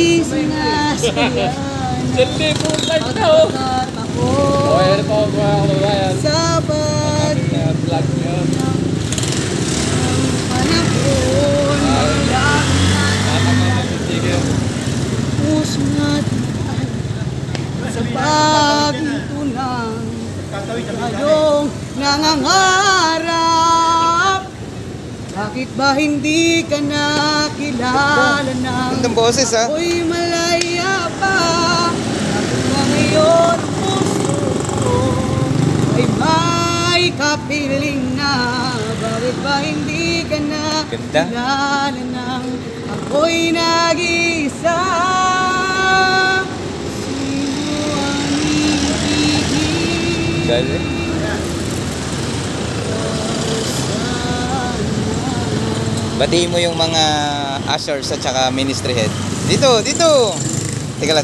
di sinasayang Jali po live na oh. ako Okay, ito po mga kababayan. sa Vlog yun. panahon puso natin sa paghinto ng tayong nangangarap. Bakit ba hindi ka nakilala ng Gandang boses ha. ako'y malaya pa? Bakit ba ngayon ang puso ko ay may kapiling na? Bakit ba hindi ka Ganda. nakilala ng ako'y nag-iisa? Sino ang ibigin? Galing. Batiin mo yung mga ushers at saka ministry head. Dito, dito. Teka lang.